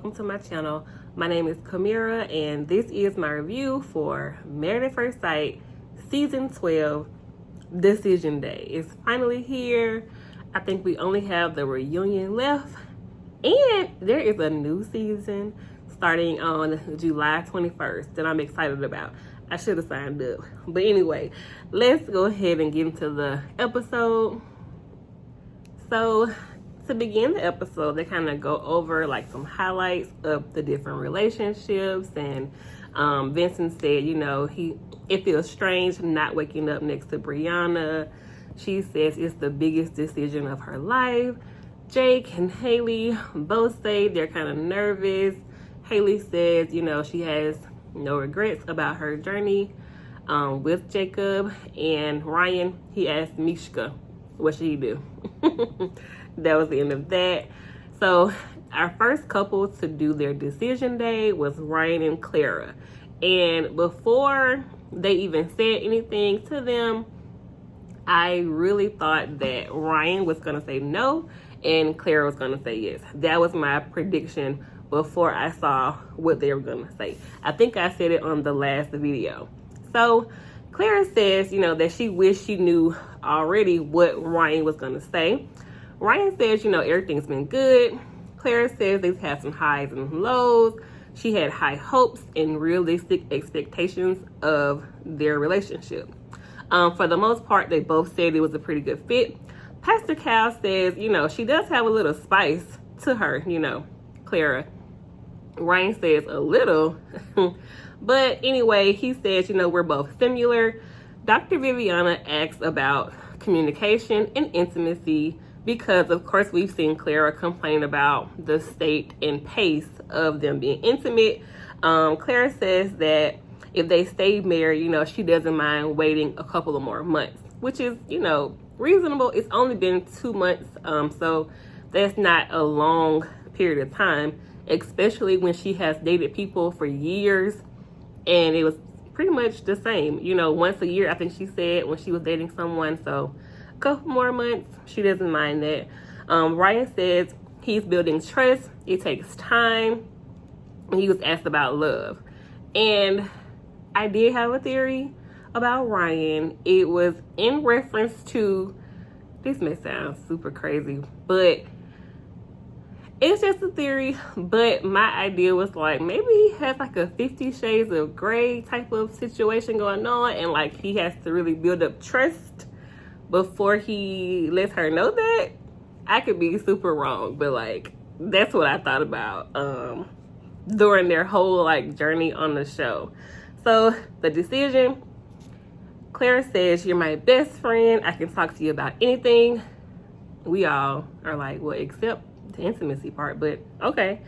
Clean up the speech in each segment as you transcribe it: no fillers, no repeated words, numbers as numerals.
welcome to my channel. My name is Kamira and this is my review for Married at First Sight Season 12 Decision Day. It's finally here. I think we only have the reunion left and there is a new season starting on July 21st that I'm excited about. I should have signed up. But anyway, let's go ahead and get into the episode. So to begin the episode, they kind of go over like some highlights of the different relationships, and Vincent said, it feels strange not waking up next to Brianna. She says it's the biggest decision of her life. Jake and Haley both say they're kind of nervous. Haley says, she has no regrets about her journey with Jacob. And Ryan, he asked Mishka, what should he do? That was the end of that. So our first couple to do their decision day was Ryan and Clara. And before they even said anything to them, I really thought that Ryan was going to say no and Clara was going to say yes. That was my prediction before I saw what they were going to say. I think I said it on the last video. So Clara says, that she wished she knew already what Ryan was going to say. Ryan says, everything's been good. Clara says they've had some highs and lows. She had high hopes and realistic expectations of their relationship. For the most part, they both said it was a pretty good fit. Pastor Cal says, she does have a little spice to her, Clara. Ryan says a little. But anyway, he says, we're both similar. Dr. Viviana asks about communication and intimacy because, of course, we've seen Clara complain about the state and pace of them being intimate. Clara says that if they stay married, she doesn't mind waiting a couple of more months, which is, reasonable. It's only been 2 months, so that's not a long period of time, especially when she has dated people for years, and it was pretty much the same, once a year, I think she said, when she was dating someone. So a couple more months, she doesn't mind that. Ryan says he's building trust. It takes time. He was asked about love. And I did have a theory about Ryan. It was in reference to, this may sound super crazy, but it's just a theory, but my idea was like, maybe he has like a 50 Shades of Grey type of situation going on, and like he has to really build up trust before he lets her know that. I could be super wrong, but like that's what I thought about during their whole like journey on the show. So the decision, Clara says, you're my best friend. I can talk to you about anything. We all are like, well, except the intimacy part, but okay.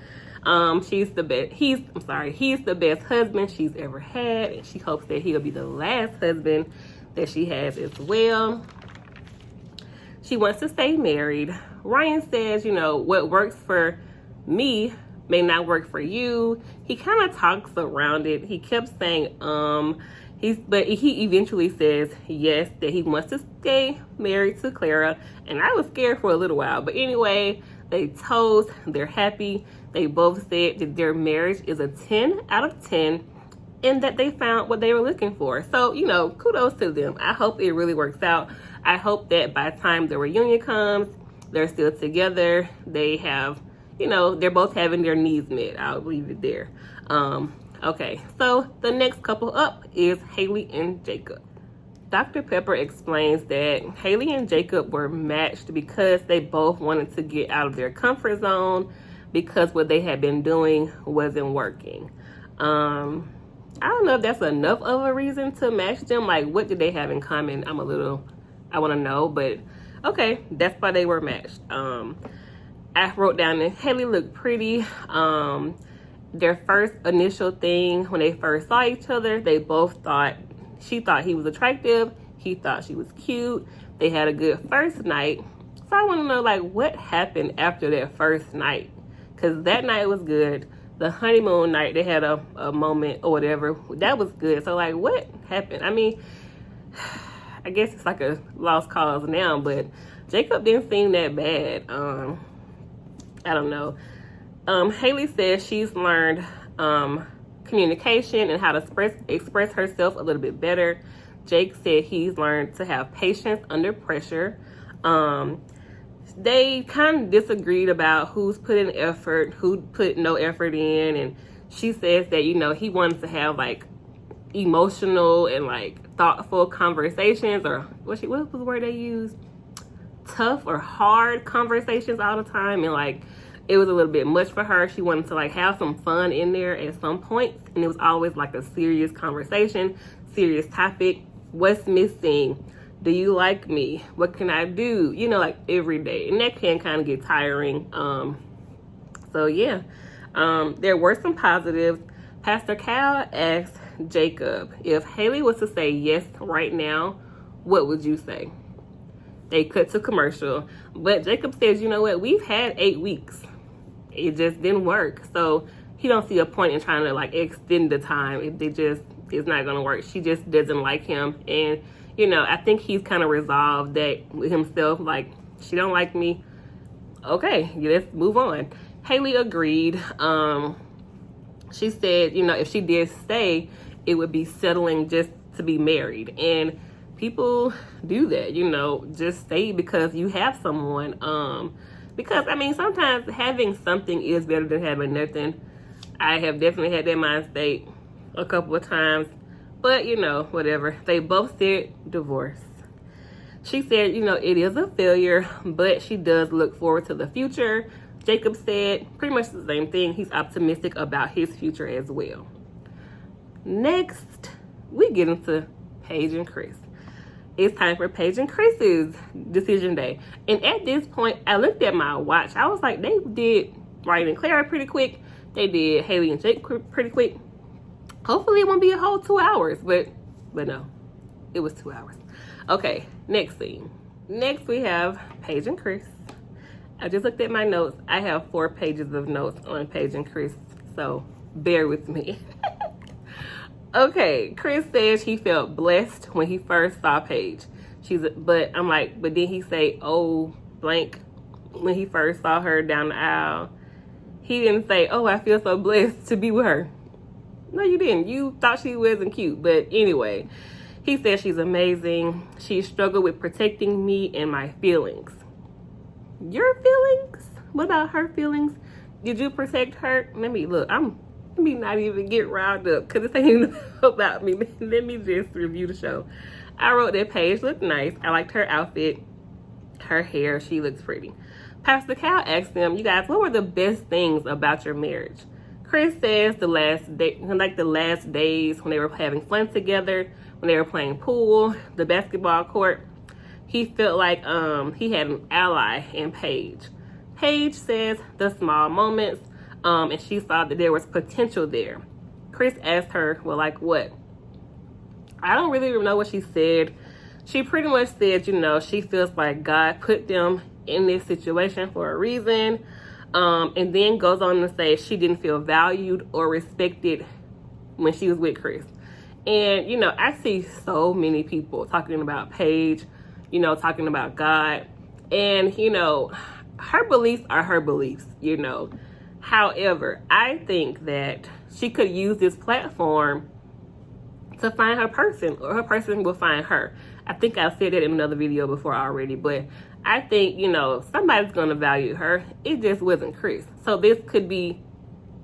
He's the best husband she's ever had, and she hopes that he'll be the last husband that she has as well. She wants to stay married. Ryan says, what works for me may not work for you. He kind of talks around it. He kept saying but he eventually says yes, that he wants to stay married to Clara, and I was scared for a little while, but anyway, they toast, they're happy. They both said that their marriage is a 10 out of 10 and that they found what they were looking for. So, kudos to them. I hope it really works out. I hope that by the time the reunion comes, they're still together. They have, they're both having their needs met. I'll leave it there. Okay, so the next couple up is Haley and Jacob. Dr. Pepper explains that Haley and Jacob were matched because they both wanted to get out of their comfort zone because what they had been doing wasn't working. I don't know if that's enough of a reason to match them. Like, what did they have in common? I want to know, but okay, that's why they were matched. I wrote down that Haley looked pretty. Their first initial thing, when they first saw each other, they both thought, she thought he was attractive. He thought she was cute. They had a good first night. So I want to know, like, what happened after that first night? Because that night was good. The honeymoon night, they had a moment or whatever. That was good. So, like, what happened? I mean, I guess it's like a lost cause now, but Jacob didn't seem that bad. I don't know. Haley says she's learned communication and how to express herself a little bit better. Jake said he's learned to have patience under pressure. They kind of disagreed about who's put in effort, who put no effort in, and she says that, you know, he wants to have like emotional and like thoughtful conversations, or what was the word they used? Tough or hard conversations all the time, and like it was a little bit much for her. She wanted to like have some fun in there at some point, and it was always like a serious conversation, serious topic. What's missing? Do you like me? What can I do? You know, like every day, and that can kind of get tiring. So yeah, there were some positives. Pastor Cal asked Jacob, if Haley was to say yes right now, what would you say? They cut to commercial, but Jacob says, you know what? We've had 8 weeks. It just didn't work. So he don't see a point in trying to like extend the time. It's not going to work. She just doesn't like him. And, you know, I think he's kind of resolved that with himself. Like, she don't like me. Okay, let's move on. Haley agreed. She said, you know, if she did stay, it would be settling just to be married. And people do that, you know, just stay because you have someone. Because, I mean, sometimes having something is better than having nothing. I have definitely had that mind state a couple of times. But, you know, whatever. They both said divorce. She said, you know, it is a failure, but she does look forward to the future. Jacob said pretty much the same thing. He's optimistic about his future as well. Next, we get into Paige and Chris. It's time for Paige and Chris's decision day. And at this point, I looked at my watch. I was like, they did Brian and Clara pretty quick. They did Haley and Jake pretty quick. Hopefully it won't be a whole 2 hours, but no, it was 2 hours. Okay, next scene. Next we have Paige and Chris. I just looked at my notes. I have 4 pages of notes on Paige and Chris, so bear with me. Okay, Chris says he felt blessed when he first saw Paige. But I'm like, but did he say, oh, blank, when he first saw her down the aisle? He didn't say, oh, I feel so blessed to be with her. No, you didn't. You thought she wasn't cute. But anyway, he said she's amazing. She struggled with protecting me and my feelings. Your feelings? What about her feelings? Did you protect her? Let me not even get riled up because this ain't even about me. Let me just review the show. I wrote that Paige looked nice. I liked her outfit, her hair. She looks pretty. Pastor Cal asked them, you guys, what were the best things about your marriage? Chris says the last days when they were having fun together, when they were playing pool, the basketball court. He felt like he had an ally in Paige. Paige says the small moments, and she saw that there was potential there. Chris asked her, well, like what? I don't really know what she said. She pretty much said, you know, she feels like God put them in this situation for a reason. And then goes on to say she didn't feel valued or respected when she was with Chris. And, you know, I see so many people talking about Paige, you know, talking about God. And, you know, her beliefs are her beliefs, you know. However, I think that she could use this platform to find her person, or her person will find her. I think I said that in another video before already, but I think, you know, somebody's going to value her. It just wasn't Chris. So this could be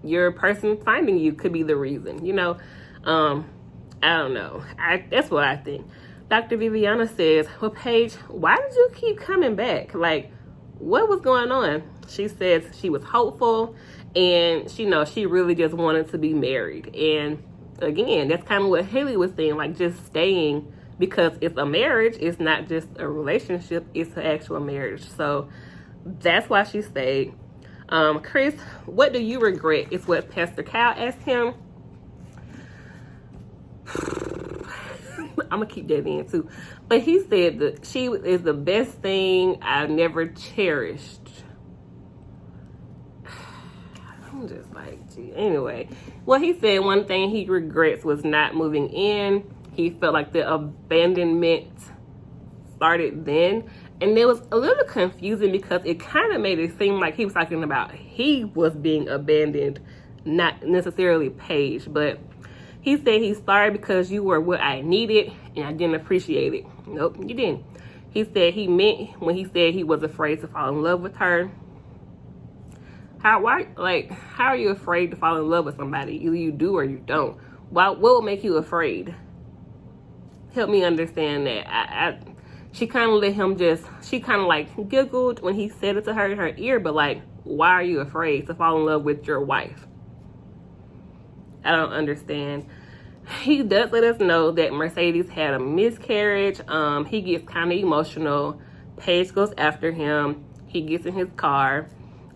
your person finding you, could be the reason, you know. I don't know. That's what I think. Dr. Viviana says, well, Paige, why did you keep coming back? Like, what was going on? She says she was hopeful, and she knows she really just wanted to be married. And again, that's kind of what Haley was saying, like just staying because it's a marriage. It's not just a relationship. It's an actual marriage. So that's why she stayed. Chris, what do you regret? Is what Pastor Cal asked him. I'm going to keep that in too. But he said that she is the best thing I've never cherished. I'm just like, gee. Anyway, well, he said one thing he regrets was not moving in. He felt like the abandonment started then. And it was a little confusing because it kind of made it seem like he was talking about he was being abandoned, not necessarily Paige. But he said he's sorry because you were what I needed and I didn't appreciate it. Nope, you didn't. He said he meant when he said he was afraid to fall in love with her. How are you afraid to fall in love with somebody? Either you do or you don't. What would make you afraid? Help me understand that. She kind of let him she kind of like giggled when he said it to her in her ear, but like, why are you afraid to fall in love with your wife? I don't understand. He does let us know that Mercedes had a miscarriage. He gets kind of emotional. Paige goes after him. He gets in his car.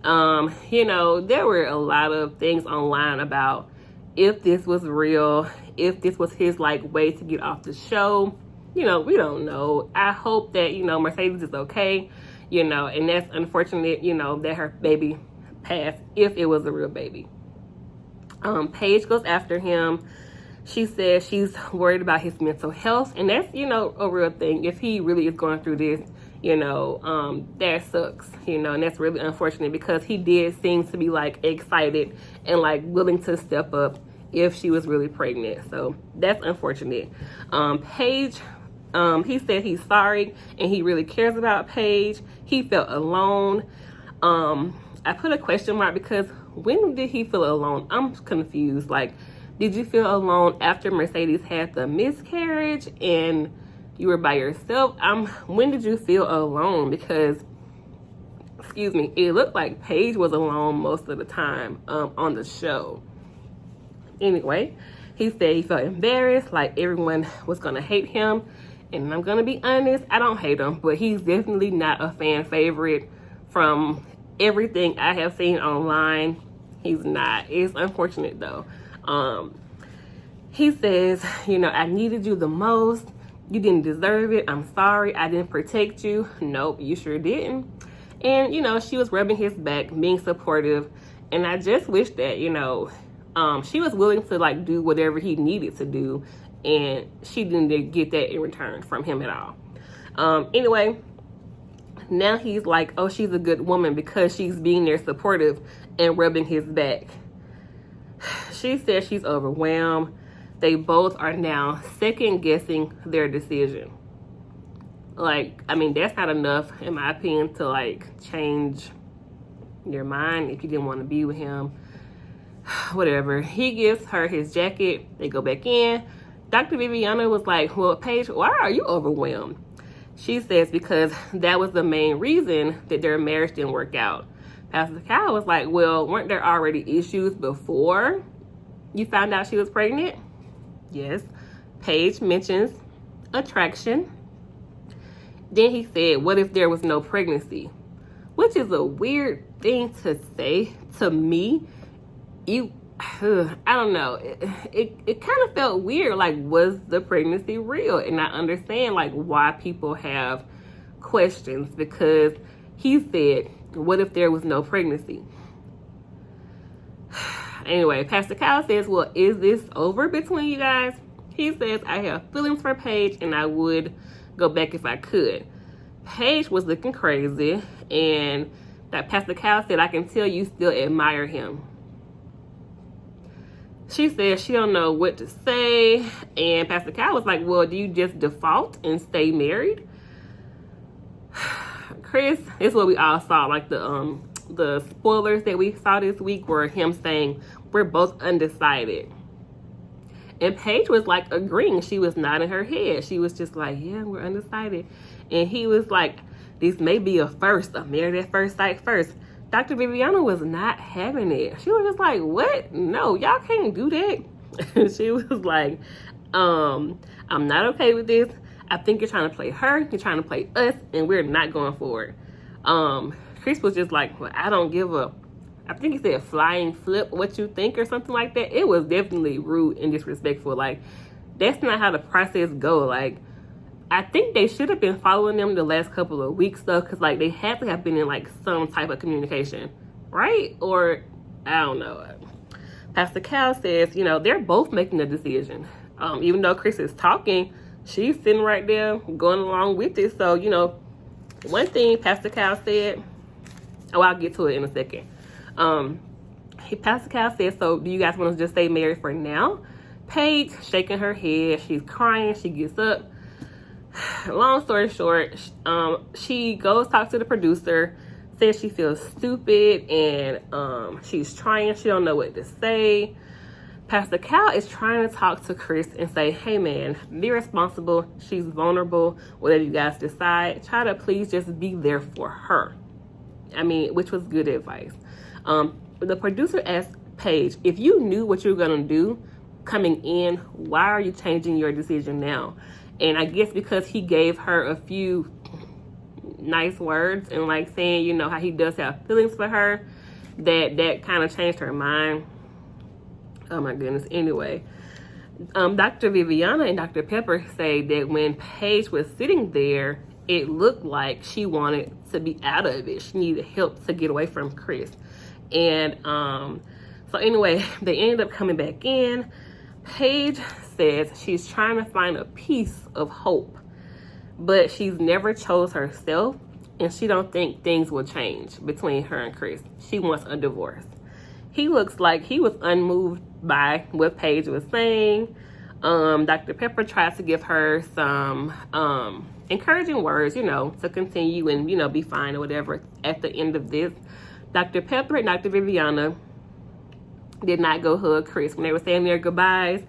You know, there were a lot of things online about if this was real, if this was his like way to get off the show. You know, we don't know. I hope that, you know, Mercedes is okay, you know, and that's unfortunate, you know, that her baby passed if it was a real baby. Paige goes after him. She says she's worried about his mental health, and that's, you know, a real thing. If he really is going through this, you know, that sucks, you know, and that's really unfortunate because he did seem to be like excited and like willing to step up if she was really pregnant. So that's unfortunate. Paige, he said he's sorry and he really cares about Paige. He felt alone. I put a question mark because when did he feel alone? I'm confused. Like, did you feel alone after Mercedes had the miscarriage and you were by yourself? When did you feel alone? Because, excuse me, it looked like Paige was alone most of the time on the show. Anyway, he said he felt embarrassed, like everyone was going to hate him. And I'm going to be honest, I don't hate him, but he's definitely not a fan favorite. From everything I have seen online, he's not. It's unfortunate though. He says, you know, I needed you the most. You didn't deserve it. I'm sorry. I didn't protect you. Nope, you sure didn't. And, you know, she was rubbing his back, being supportive. And I just wish that, you know, she was willing to like do whatever he needed to do. And she didn't get that in return from him at all. Anyway, now he's like, oh, she's a good woman because she's being there supportive and rubbing his back. She says she's overwhelmed. They both are now second guessing their decision. Like, I mean, that's not enough, in my opinion, to like change your mind if you didn't want to be with him. Whatever. He gives her his jacket. They go back in. Dr. Viviana was like, well, Paige, why are you overwhelmed? She says because that was the main reason that their marriage didn't work out. Pastor Kyle was like, well, weren't there already issues before you found out she was pregnant? Yes. Paige mentions attraction. Then he said, what if there was no pregnancy? Which is a weird thing to say to me. I don't know. It kind of felt weird. Like, was the pregnancy real? And I understand like why people have questions, because he said, what if there was no pregnancy? Anyway, Pastor Kyle says, well, is this over between you guys? He says, I have feelings for Paige and I would go back if I could. Paige was looking crazy, and that Pastor Kyle said, I can tell you still admire him. She said she don't know what to say, and Pastor Kyle was like, well, do you just default and stay married? Chris, this is what we all saw, like the spoilers that we saw this week were him saying, we're both undecided. And Paige was like agreeing. She was nodding her head. She was just like, yeah, we're undecided. And he was like, this may be a first, a married at first sight first. Dr. Viviana was not having it. She was just like, what? No, y'all can't do that. She was like, I'm not okay with this. I think you're trying to play her. You're trying to play us, and we're not going for it. Chris was just like, well, I don't give a, I think he said flying flip what you think or something like that. It was definitely rude and disrespectful. Like, that's not how the process go. Like, I think they should have been following them the last couple of weeks though, because like they had to have been in like some type of communication, right? Or I don't know. Pastor Cal says, you know, they're both making a decision. Even though Chris is talking, she's sitting right there going along with it. So, you know, One thing Pastor Cal said, oh, I'll get to it in a second. Pastor Cal said, so do you guys want to just stay married for now? Paige shaking her head. She's crying. She gets up. Long story short, she goes talk to the producer, says she feels stupid, and she's trying. She don't know what to say. Pastor Cal is trying to talk to Chris and say, hey man, be responsible. She's vulnerable. Whatever you guys decide, try to please just be there for her. I mean, which was good advice. The producer asked Paige, if you knew what you were going to do coming in, why are you changing your decision now? And I guess because he gave her a few nice words and like saying, you know, how he does have feelings for her, that kind of changed her mind. Oh my goodness. Anyway, Dr. Viviana and Dr. Pepper say that when Paige was sitting there, it looked like she wanted to be out of it. She needed help to get away from Chris. And so anyway, they ended up coming back in. Paige says she's trying to find a piece of hope, but she's never chose herself, and she don't think things will change between her and Chris. She wants a divorce. He looks like he was unmoved by what Paige was saying. Dr. Pepper tries to give her some encouraging words, you know, to continue and, you know, be fine or whatever at the end of this. Dr. Pepper and Dr. Viviana did not go hug Chris. When they were saying their goodbyes,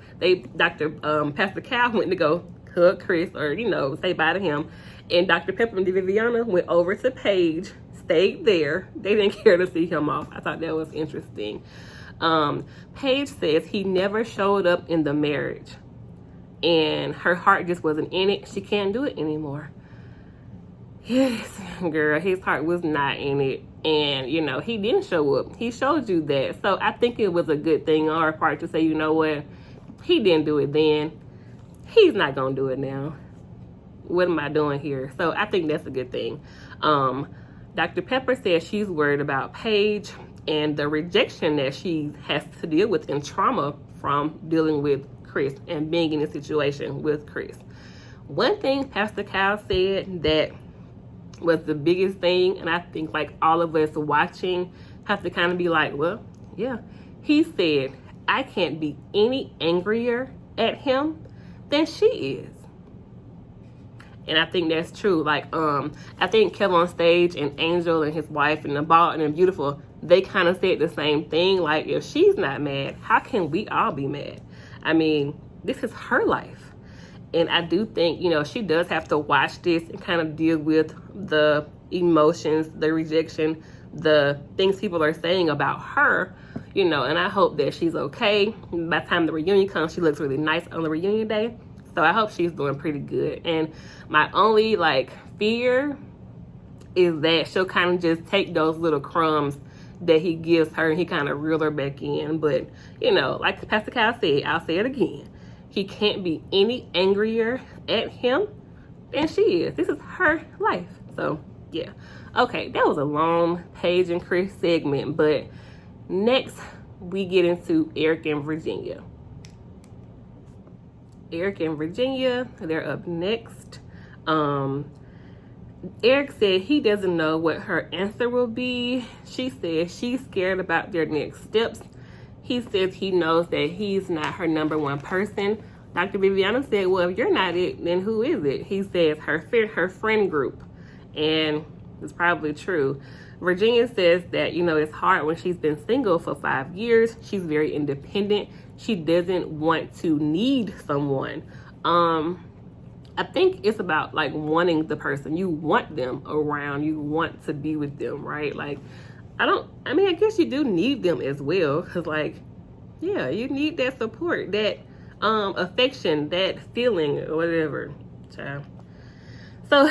Pastor Cal went to go hug Chris or, you know, say bye to him. And Dr. Pepper and Viviana went over to Paige, stayed there. They didn't care to see him off. I thought that was interesting. Paige says he never showed up in the marriage and her heart just wasn't in it. She can't do it anymore. Yes, girl, his heart was not in it. And, you know, he didn't show up. He showed you that. So I think it was a good thing on our part to say, you know what? He didn't do it then. He's not going to do it now. What am I doing here? So I think that's a good thing. Dr. Pepper says she's worried about Paige and the rejection that she has to deal with and trauma from dealing with Chris and being in a situation with Chris. One thing Pastor Cal said that was the biggest thing, and I think like all of us watching have to kind of be like, well, yeah. He said, I can't be any angrier at him than she is. And I think that's true. Like, I think Kevin on stage and Angel and his wife and the Bald and Beautiful, they kind of said the same thing. Like, if she's not mad, how can we all be mad? I mean, this is her life. And I do think, you know, she does have to watch this and kind of deal with the emotions, the rejection, the things people are saying about her, you know, and I hope that she's okay. By the time the reunion comes, she looks really nice on the reunion day. So I hope she's doing pretty good. And my only, like, fear is that she'll kind of just take those little crumbs that he gives her and he kind of reel her back in. But, you know, like Pastor Cal said, I'll say it again. He can't be any angrier at him than she is. This is her life. So, yeah. Okay, that was a long Paige and Chris segment. But next, we get into Eric and Virginia. Eric and Virginia, they're up next. Eric said he doesn't know what her answer will be. She said she's scared about their next steps. He says he knows that he's not her number one person. Dr. Viviana said, well, if you're not it, then who is it? He says her friend group. And it's probably true. Virginia says that, you know, it's hard when she's been single for 5 years. She's very independent. She doesn't want to need someone. I think it's about, like, wanting the person. You want them around. You want to be with them, right? Like, I guess you do need them as well. Because, like, yeah, you need that support, that affection, that feeling, or whatever, child. So,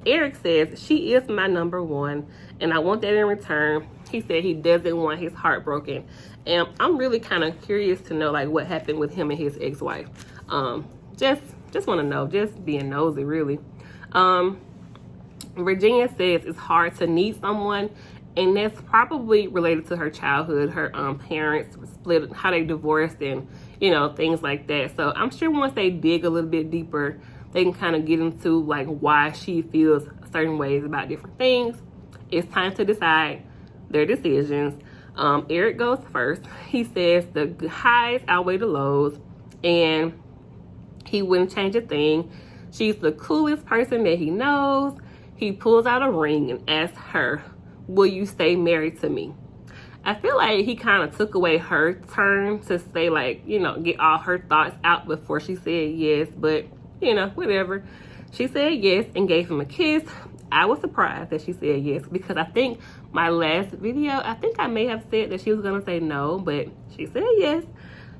Eric says, she is my number one, and I want that in return. He said he doesn't want his heart broken. And I'm really kind of curious to know, like, what happened with him and his ex-wife. Just want to know, just being nosy, really. Virginia says it's hard to need someone, and that's probably related to her childhood. Her parents split, how they divorced, and, you know, things like that. So I'm sure once they dig a little bit deeper, they can kind of get into like why she feels certain ways about different things. It's time to decide their decisions. Eric goes first. He says the highs outweigh the lows, and he wouldn't change a thing. She's the coolest person that he knows. He pulls out a ring and asks her, will you stay married to me? I feel like he kind of took away her turn to say, like, you know, get all her thoughts out before she said yes, but, you know, whatever. She said yes and gave him a kiss. I was surprised that she said yes, because I think my last video, I think I may have said that she was going to say no, but she said yes.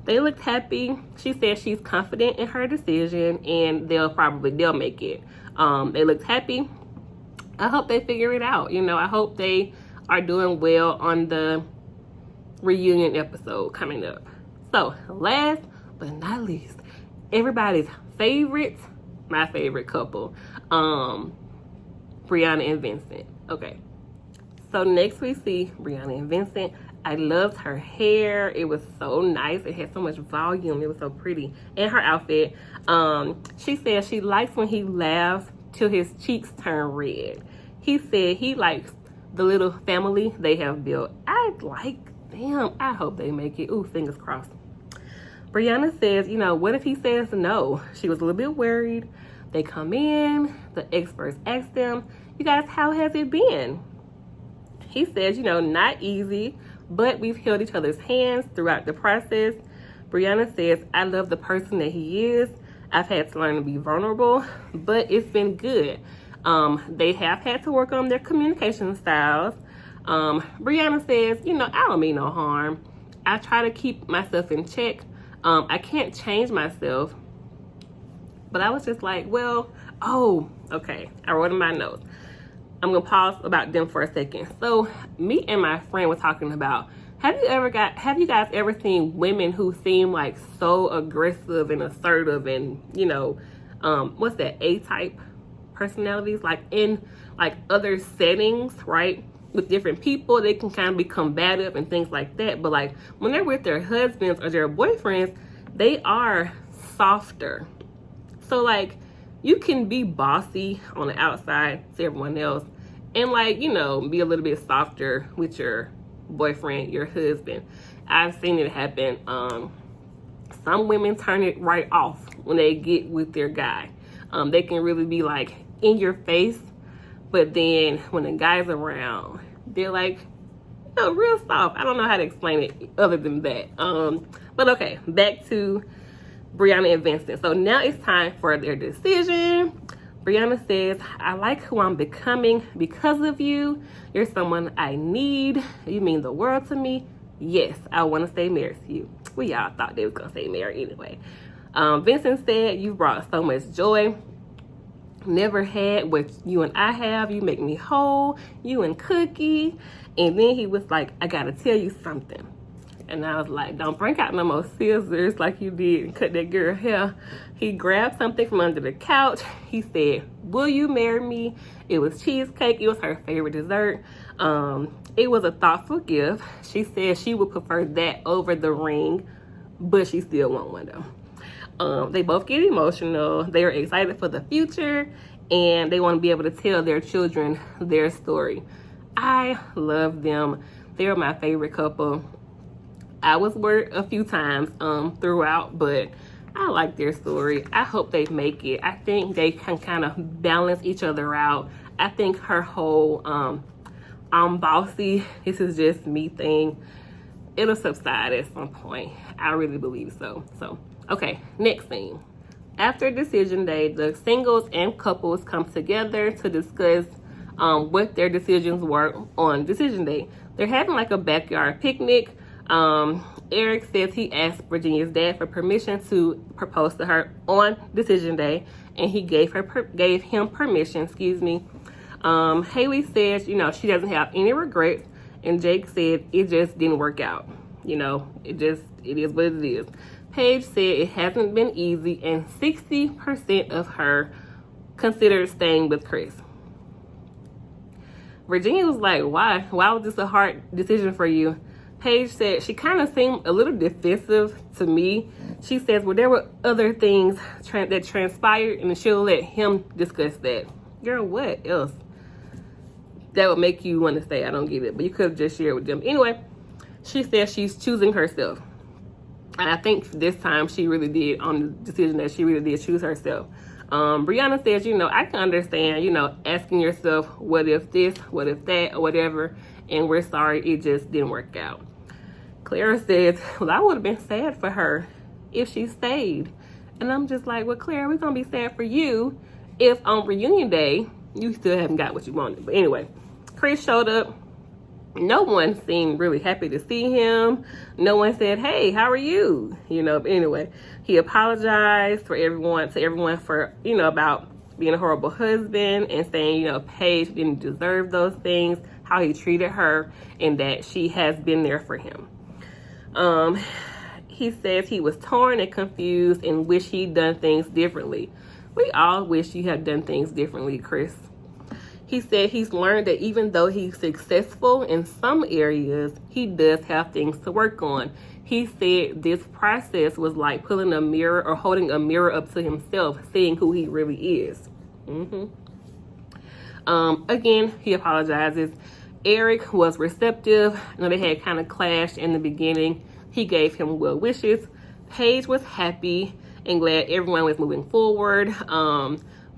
They looked happy. She said she's confident in her decision, and they'll make it. They looked happy. I hope they figure it out. You know, I hope they are doing well on the reunion episode coming up. So, last but not least, everybody's favorite, my favorite couple, Brianna and Vincent. Okay, so next we see Brianna and Vincent. I loved her hair. It was so nice. It had so much volume. It was so pretty. And her outfit. She said she likes when he laughs till his cheeks turn red. He said he likes the little family they have built. I like them. I hope they make it. Ooh, fingers crossed. Brianna says, you know, what if he says no? She was a little bit worried. They come in. The experts ask them, you guys, how has it been? He says, you know, not easy, but we've held each other's hands throughout the process. Brianna says, I love the person that he is. I've had to learn to be vulnerable, but it's been good. They have had to work on their communication styles. Brianna says, you know, I don't mean no harm. I try to keep myself in check. I can't change myself. But I was just like, well, oh, okay. I wrote in my notes. I'm going to pause about them for a second. So me and my friend were talking about, have you guys ever seen women who seem like so aggressive and assertive and, you know, what's that, A-type personalities, like in like other settings, right? With different people, they can kind of be combative and things like that. But like when they're with their husbands or their boyfriends, they are softer. So like you can be bossy on the outside to everyone else and like, you know, be a little bit softer with your boyfriend, your husband. I've seen it happen. Some women turn it right off when they get with their guy. They can really be like in your face, but then when the guy's around, they're like, you know, real soft. I don't know how to explain it other than that. But okay, back to Brianna and Vincent. So now it's time for their decision. Brianna says, I like who I'm becoming because of you. You're someone I need. You mean the world to me. Yes, I want to stay married to you. We all thought they was going to stay married anyway. Vincent said, you brought so much joy. Never had what you and I have. You make me whole. You and Cookie. And then he was like, I got to tell you something. And I was like, don't break out no more scissors like you did and cut that girl hair. He grabbed something from under the couch. He said, will you marry me? It was cheesecake. It was her favorite dessert. It was a thoughtful gift. She said she would prefer that over the ring, but she still want one though. They both get emotional. They are excited for the future, and they want to be able to tell their children their story. I love them. They're my favorite couple. I was worried a few times throughout, but I like their story. I hope they make it. I think they can kind of balance each other out. I think her whole I'm bossy, this is just me thing, it'll subside at some point. I really believe so. So, okay, next thing. After decision day, the singles and couples come together to discuss what their decisions were on decision day. They're having like a backyard picnic. Eric says he asked Virginia's dad for permission to propose to her on decision day, and he gave him permission, Haley says, you know, she doesn't have any regrets, and Jake said it just didn't work out. You know, it is what it is. Paige said it hasn't been easy, and 60% of her considered staying with Chris. Virginia was like, why? Why was this a hard decision for you? Paige said she kind of seemed a little defensive to me. She says, well, there were other things that transpired, and she'll let him discuss that. Girl, what else that would make you want to say, I don't get it, but you could have just shared with them. Anyway, she says she's choosing herself. And I think this time she really did, on the decision that she really did choose herself. Brianna says, I can understand, asking yourself, what if this, what if that, or whatever, and we're sorry it just didn't work out. Clara says, well, I would have been sad for her if she stayed. And I'm just like, well, Clara, we're going to be sad for you if on reunion day, you still haven't got what you wanted. But anyway, Chris showed up. No one seemed really happy to see him. No one said, hey, how are you? But anyway, he apologized to everyone for, about being a horrible husband and saying, Paige didn't deserve those things, how he treated her, and that she has been there for him. He says he was torn and confused and wish he'd done things differently. We all wish you had done things differently, Chris. He said he's learned that even though he's successful in some areas, he does have things to work on. He said this process was like pulling a mirror or holding a mirror up to himself, seeing who he really is. Again, he apologizes. Eric was receptive. They had kind of clashed in the beginning. He gave him well wishes. Paige was happy and glad everyone was moving forward.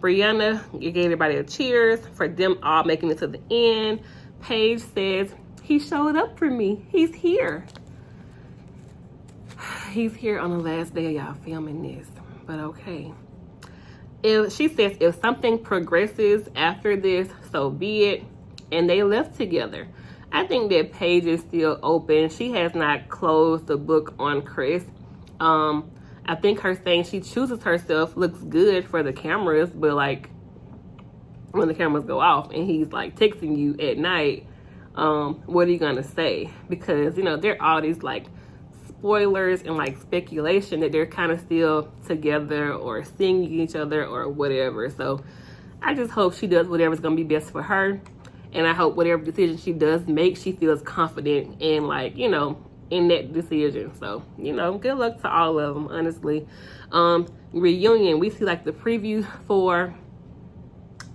Brianna gave everybody a cheers for them all making it to the end. Paige says, he showed up for me. He's here. He's here on the last day of y'all filming this. But okay. She says if something progresses after this, so be it. And they left together. I think that Paige is still open. She has not closed the book on Chris. I think her saying she chooses herself looks good for the cameras, but like when the cameras go off and he's like texting you at night, what are you gonna say? Because there are all these like spoilers and like speculation that they're kind of still together or seeing each other or whatever. So I just hope she does whatever's gonna be best for her, and I hope whatever decision she does make, she feels confident and like in that decision. So good luck to all of them, honestly. Reunion, we see like the preview for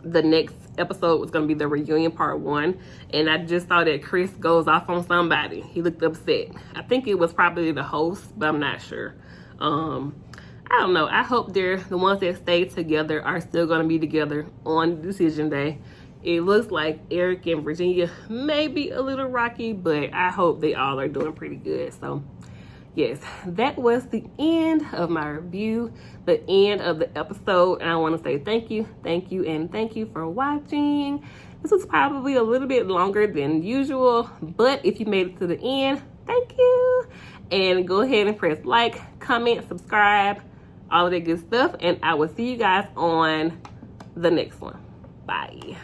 the next episode was going to be the reunion part 1, and I just saw that Chris goes off on somebody. He looked upset. I think it was probably the host, but I'm not sure. I don't know. I hope the ones that stay together are still going to be together on decision day. It looks like Eric and Virginia may be a little rocky, but I hope they all are doing pretty good. So, yes, that was the end of my review, the end of the episode. And I want to say thank you, and thank you for watching. This was probably a little bit longer than usual, but if you made it to the end, thank you. And go ahead and press like, comment, subscribe, all of that good stuff. And I will see you guys on the next one. Bye.